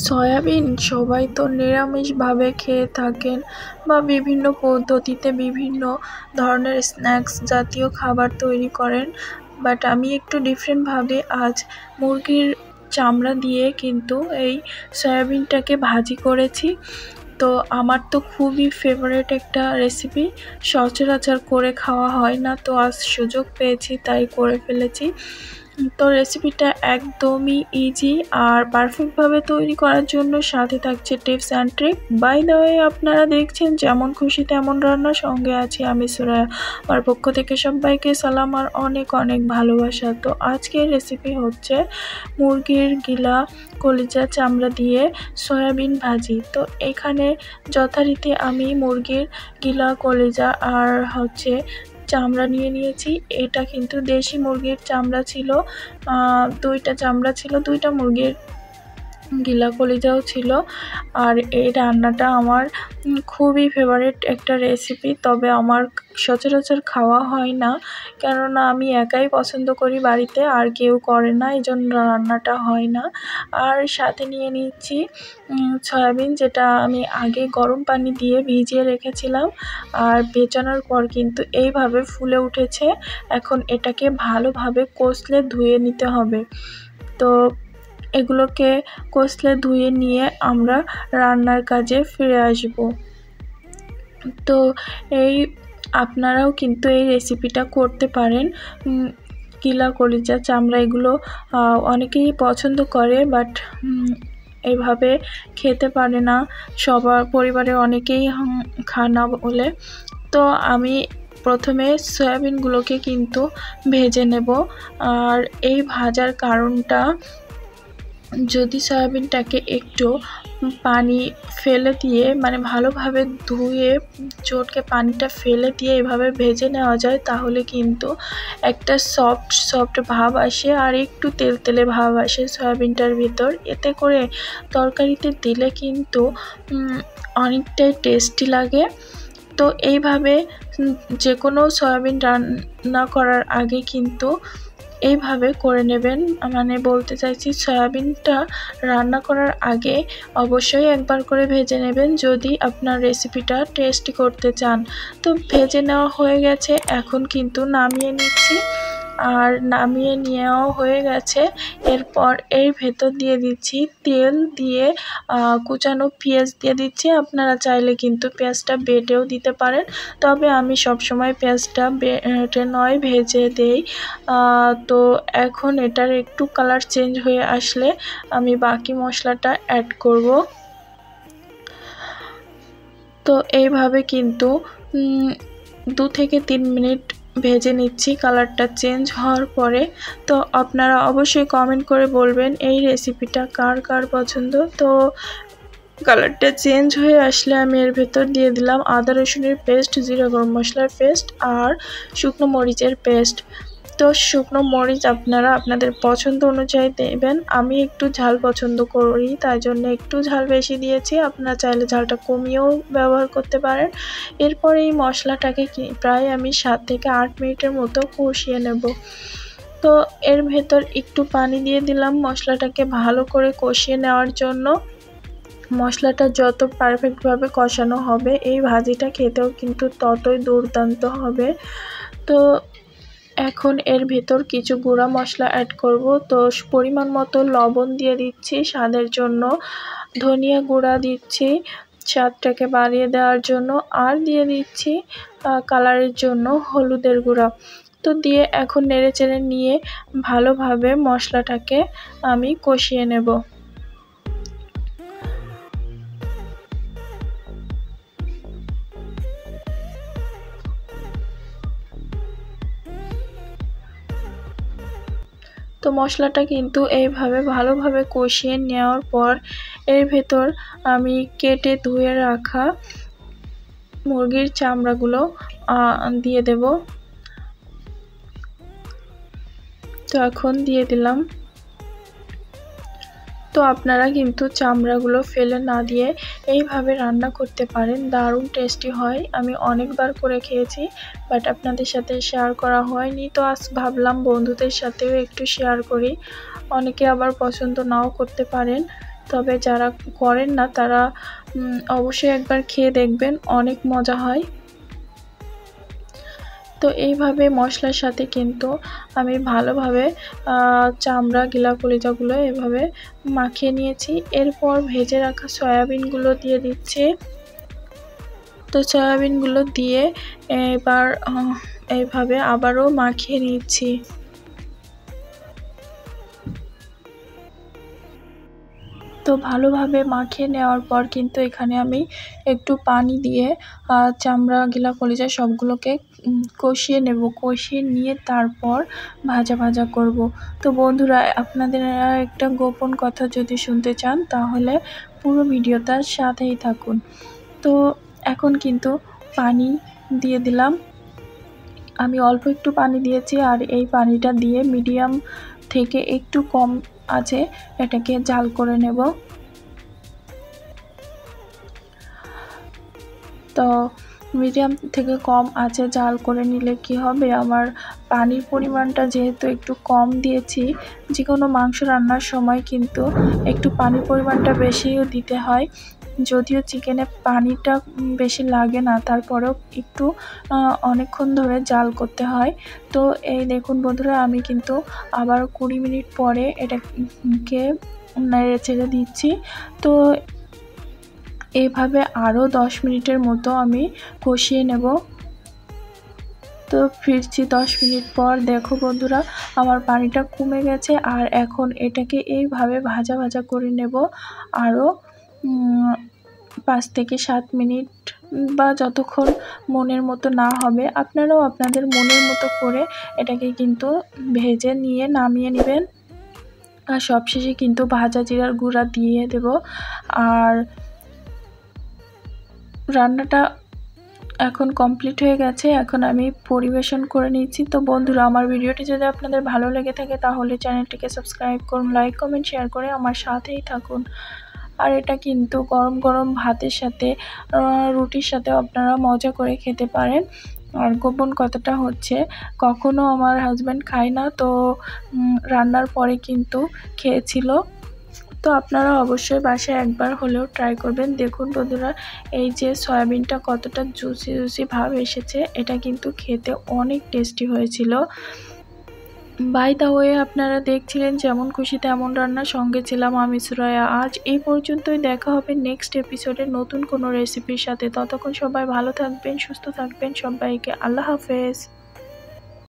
Soybean সবাই তো নিরামিষভাবে খেয়ে থাকেন বা বিভিন্ন পদ্ধতিতে বিভিন্ন ধরনের স্ন্যাক্স জাতীয় খাবার তৈরি করেন। বাট আমি একটু ডিফারেন্টভাবে আজ মুরগির চামড়া দিয়ে কিন্তু এই সয়াবিনটাকে ভাজি করেছি। তো আমার তো খুবই ফেভারিট একটা রেসিপি, সচরাচর করে খাওয়া হয় না, তো আজ সুযোগ পেয়েছি তাই করে ফেলেছি। তো রেসিপিটা একদমই ইজি আর পারফেক্টভাবে তৈরি করার জন্য সাথে থাকছে tips and trick. By the way, আপনারা দেখছেন যেমন খুশি তেমন রান্না, সঙ্গে আছি আমি সুরায়া। আমার পক্ষ থেকে সবাইকে সালাম আর অনেক অনেক ভালোবাসা। তো আজকের রেসিপি হচ্ছে মুরগির গিলা কলিজা চামড়া দিয়ে সয়াবিন ভাজি। তো এখানে যথারীতি আমি মুরগির গিলা কলিজা আর চামড়া নিয়ে নিয়েছি। এটা কিন্তু দেশি মুরগির চামড়া ছিল, 2টা চামড়া ছিল, 2টা মুরগির গিলা কলিজাও ছিল। আর এই রান্নাটা আমার খুবই ফেভারিট একটা রেসিপি, তবে আমার সচরাচর খাওয়া হয় না, কেননা আমি একাই পছন্দ করি বাড়িতে, আর কেউ করে না, এই জন্য রান্নাটা হয় না। আর সাথে নিয়ে নিচ্ছি সয়াবিন, যেটা আমি আগে গরম পানি দিয়ে ভিজিয়ে রেখেছিলাম, আর ভেজানোর পর কিন্তু এইভাবে ফুলে উঠেছে। এখন এটাকে ভালোভাবে কষলে ধুয়ে নিতে হবে। তো এগুলোকে কষলে ধুয়ে নিয়ে আমরা রান্নার কাজে ফিরে আসব। তো আপনারাও কিন্তু এই রেসিপিটা করতে পারেন। গিলা কলিজা চামড়া এগুলো অনেকেই পছন্দ করে, বাট এইভাবে খেতে পারে না, সবার পরিবারে অনেকেই খায় না বলে। তো আমি প্রথমে সয়াবিনগুলোকে কিন্তু ভেজে নেব। আর এই ভাজার কারণটা, যদি সয়াবিনটাকে একটু পানি ফেলে দিয়ে, মানে ভালোভাবে ধুয়ে চটকে পানিটা ফেলে দিয়ে এভাবে ভেজে নেওয়া যায়, তাহলে কিন্তু একটা সফট ভাব আসে আর একটু তেলতেলে ভাব আসে সয়াবিনটার ভিতর। এতে করে তরকারিতে দিলে কিন্তু অনেকটাই টেস্টি লাগে। তো এইভাবে যে কোনো সয়াবিন রান্না করার আগে কিন্তু এইভাবে করে নেবেন। মানে বলতে চাইছি, সয়াবিনটা রান্না করার আগে অবশ্যই একবার করে ভেজে নেবেন যদি আপনার রেসিপিটা টেস্টি করতে চান। তো ভেজে নেওয়া হয়ে গেছে, এখন কিন্তু নামিয়ে নিচ্ছি। আর নামিয়ে নেওয়াও হয়ে গেছে, এরপর এর ভেতর দিয়ে দিচ্ছি তেল, দিয়ে কুচানো পেঁয়াজ দিয়ে দিচ্ছি। আপনারা চাইলে কিন্তু পেঁয়াজটা বেটেও দিতে পারেন, তবে আমি সবসময় পেঁয়াজটা বেটে নয় ভেজে দেই। তো এখন এটার একটু কালার চেঞ্জ হয়ে আসলে আমি বাকি মশলাটা অ্যাড করব। তো এইভাবে কিন্তু 2 থেকে 3 মিনিট ভেজে নিচ্ছি কালারটা চেঞ্জ হওয়ার পরে। তো আপনারা অবশ্যই কমেন্ট করে বলবেন এই রেসিপিটা কার কার পছন্দ। তো কালারটা চেঞ্জ হয়ে আসলে আমি এর ভেতর দিয়ে দিলাম আদা রসুনের পেস্ট, জিরা গরম মশলার পেস্ট আর শুকনো মরিচের পেস্ট। তো শুকনো মরিচ আপনারা আপনাদের পছন্দ অনুযায়ী দেবেন। আমি একটু ঝাল পছন্দ করি, তাই জন্য একটু ঝাল বেশি দিয়েছি, আপনারা চাইলে ঝালটা কমিয়েও ব্যবহার করতে পারেন। এরপর এই মশলাটাকে প্রায় আমি 7 থেকে 8 মিনিটের মতো কষিয়ে নেব। তো এর ভেতর একটু পানি দিয়ে দিলাম মশলাটাকে ভালো করে কষিয়ে নেওয়ার জন্য। মশলাটা যত পারফেক্টভাবে কষানো হবে, এই ভাজিটা খেতেও কিন্তু ততই দুর্দান্ত হবে। তো এখন এর ভেতর কিছু গুঁড়া মশলা অ্যাড করব। তো পরিমাণ মতো লবণ দিয়ে দিচ্ছি স্বাদের জন্য, ধনিয়া গুঁড়া দিচ্ছি স্বাদটাকে বাড়িয়ে দেওয়ার জন্য, আর দিয়ে দিচ্ছি কালারের জন্য হলুদের গুঁড়া। তো দিয়ে এখন নেড়েচেড়ে নিয়ে ভালোভাবে মশলাটাকে আমি কষিয়ে নেব। তো মশলাটা কিন্তু এইভাবে ভালোভাবে কষিয়ে নেওয়ার পর এর ভেতর আমি কেটে ধুয়ে রাখা মুরগির চামড়াগুলো দিয়ে দেব। তো এখন দিয়ে দিলাম। তো আপনারা কিন্তু চামড়াগুলো ফেলে না দিয়ে এইভাবে রান্না করতে পারেন, দারুণ টেস্টি হয়। আমি অনেকবার করে খেয়েছি, বাট আপনাদের সাথে শেয়ার করা হয়নি। তো আজ ভাবলাম বন্ধুদের সাথেও একটু শেয়ার করি, অনেকে আবার পছন্দ নাও করতে পারেন। তবে যারা করেন না তারা অবশ্যই একবার খেয়ে দেখবেন, অনেক মজা হয়। তো এইভাবে মশলার সাথে কিন্তু আমি ভালোভাবে চামড়া গিলা কলিজাগুলো এভাবে মাখিয়ে নিয়েছি। এরপর ভেজে রাখা সয়াবিনগুলো দিয়ে দিচ্ছি। তো সয়াবিনগুলো দিয়ে এবার এইভাবে আবারও মাখিয়ে নিচ্ছি। তো ভালোভাবে মাখিয়ে নেওয়ার পর কিন্তু এখানে আমি একটু পানি দিয়ে চামড়া গিলা কলিজা সবগুলোকে কষিয়ে নেব। কষিয়ে নিয়ে তারপর ভাজা ভাজা করব। তো বন্ধুরা, আপনাদের একটা গোপন কথা যদি শুনতে চান তাহলে পুরো ভিডিওটার সাথেই থাকুন। তো এখন কিন্তু পানি দিয়ে দিলাম। আমি অল্প একটু পানি দিয়েছি, আর এই পানিটা দিয়ে মিডিয়াম থেকে একটু কম আছে এটাকে জাল করে নেব। তো মিডিয়াম থেকে কম আছে জাল করে নিলে কি হবে, আমার পানির পরিমাণটা যেহেতু একটু কম দিয়েছি, যে কোনো মাংস রান্নার সময় কিন্তু একটু পানির পরিমাণটা বেশিও দিতে হয়। যদিও চিকেনে পানিটা বেশি লাগে না, তারপরেও একটু অনেকক্ষণ ধরে জাল করতে হয়। তো এই দেখুন বন্ধুরা, আমি কিন্তু আবার 20 মিনিট পরে এটাকে নেড়ে চেড়ে দিচ্ছি। তো এইভাবে আরও 10 মিনিটের মতো আমি কষিয়ে নেব। তো ফিরছি 10 মিনিট পর। দেখো বন্ধুরা, আমার পানিটা কমে গেছে, আর এখন এটাকে এইভাবে ভাজা ভাজা করে নেব আরও 5 থেকে 7 মিনিট, বা যতক্ষণ মনের মতো না হবে। আপনারাও আপনাদের মনের মতো করে এটাকে কিন্তু ভেজে নিয়ে নামিয়ে নেবেন। আর সবশেষে কিন্তু ভাজা জিরার গুঁড়া দিয়ে দেব। আর রান্নাটা এখন কমপ্লিট হয়ে গেছে, এখন আমি পরিবেশন করে নিচ্ছি। তো বন্ধুরা, আমার ভিডিওটি যদি আপনাদের ভালো লেগে থাকে তাহলে চ্যানেলটিকে সাবস্ক্রাইব করুন, লাইক কমেন্ট শেয়ার করে আমার সাথেই থাকুন। আর এটা কিন্তু গরম গরম ভাতের সাথে, রুটির সাথে আপনারা মজা করে খেতে পারেন। আর গোপন কথাটা হচ্ছে, কখনো আমার হাজব্যান্ড খায় না, তো রান্নার পরে কিন্তু খেয়েছিল। তো আপনারা অবশ্যই বাসায় একবার হলেও ট্রাই করবেন। দেখুন বন্ধুরা, এই যে সয়াবিনটা কতটা জুসি জুসি ভাব এসেছে, এটা কিন্তু খেতে অনেক টেস্টি হয়েছিল। বাই দ্য ওয়ে, আপনারা দেখছিলেন যেমন খুশি তেমন রান্না, সঙ্গে ছিলাম আমি সুরায়া। আজ এই পর্যন্তই, দেখা হবে নেক্সট এপিসোডে নতুন কোনো রেসিপির সাথে। ততক্ষণ সবাই ভালো থাকবেন, সুস্থ থাকবেন। সবাইকে আল্লাহ হাফেজ।